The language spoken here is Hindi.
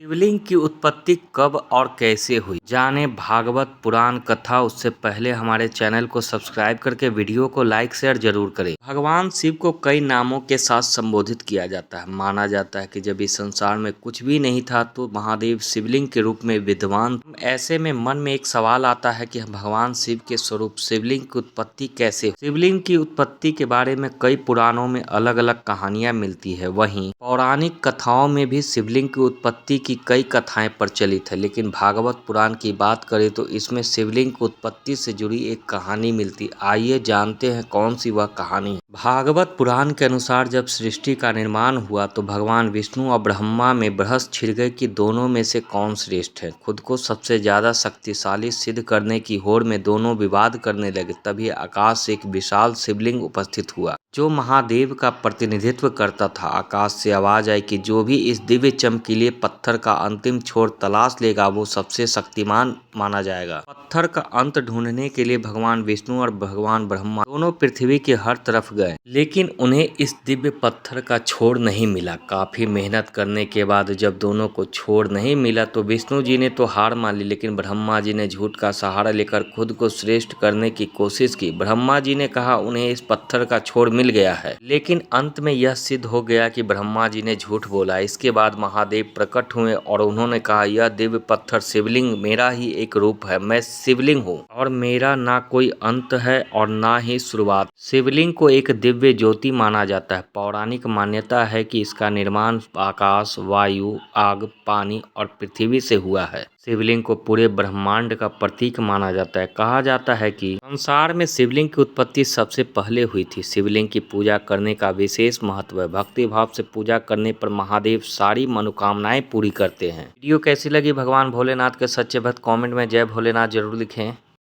शिवलिंग की उत्पत्ति कब और कैसे हुई, जाने भागवत पुराण कथा। उससे पहले हमारे चैनल को सब्सक्राइब करके वीडियो को लाइक शेयर जरूर करें। भगवान शिव को कई नामों के साथ संबोधित किया जाता है। माना जाता है कि जब इस संसार में कुछ भी नहीं था तो महादेव शिवलिंग के रूप में विद्यमान। ऐसे में मन में एक सवाल आता है कि भगवान शिव के स्वरूप शिवलिंग की उत्पत्ति कैसे हुई। शिवलिंग की उत्पत्ति के बारे में कई पुराणों में अलग अलग कहानियां मिलती है। वहीं पौराणिक कथाओं में भी शिवलिंग की उत्पत्ति की कई कथाएं प्रचलित है, लेकिन भागवत पुराण की बात करें तो इसमें शिवलिंग की उत्पत्ति से जुड़ी एक कहानी मिलती। आइए जानते हैं कौन सी वह कहानी है। भागवत पुराण के अनुसार जब सृष्टि का निर्माण हुआ तो भगवान विष्णु और ब्रह्मा में बहस छिड़ गई कि दोनों में से कौन श्रेष्ठ है। खुद को सबसे ज्यादा शक्तिशाली सिद्ध करने की होड़ में दोनों विवाद करने लगे। तभी आकाश से एक विशाल शिवलिंग उपस्थित हुआ जो महादेव का प्रतिनिधित्व करता था। आकाश से आवाज आई कि जो भी इस दिव्य चमकीले पत्थर का अंतिम छोर तलाश लेगा वो सबसे शक्तिमान माना जाएगा। पत्थर का अंत ढूंढने के लिए भगवान विष्णु और भगवान ब्रह्मा दोनों पृथ्वी के हर तरफ गए, लेकिन उन्हें इस दिव्य पत्थर का छोर नहीं मिला। काफी मेहनत करने के बाद जब दोनों को छोर नहीं मिला तो विष्णु जी ने तो हार मान ली, लेकिन ब्रह्मा जी ने झूठ का सहारा लेकर खुद को श्रेष्ठ करने की कोशिश की। ब्रह्मा जी ने कहा उन्हें इस पत्थर का छोर मिल गया है, लेकिन अंत में यह सिद्ध हो गया कि ब्रह्मा जी ने झूठ बोला। इसके बाद महादेव प्रकट हुए और उन्होंने कहा यह दिव्य पत्थर शिवलिंग मेरा ही एक रूप है। मैं शिवलिंग हूँ और मेरा ना कोई अंत है और ना ही शुरुआत। शिवलिंग को एक दिव्य ज्योति माना जाता है। पौराणिक मान्यता है कि इसका निर्माण आकाश, वायु, आग, पानी और पृथ्वी से हुआ है। शिवलिंग को पूरे ब्रह्मांड का प्रतीक माना जाता है। कहा जाता है कि संसार में शिवलिंग की उत्पत्ति सबसे पहले हुई थी। शिवलिंग की पूजा करने का विशेष महत्व है। भक्ति भाव से पूजा करने पर महादेव सारी मनोकामनाएं पूरी करते हैं। वीडियो कैसी लगी भगवान भोलेनाथ के सच्चे भक्त कमेंट में जय भोलेनाथ जरूर लिखें।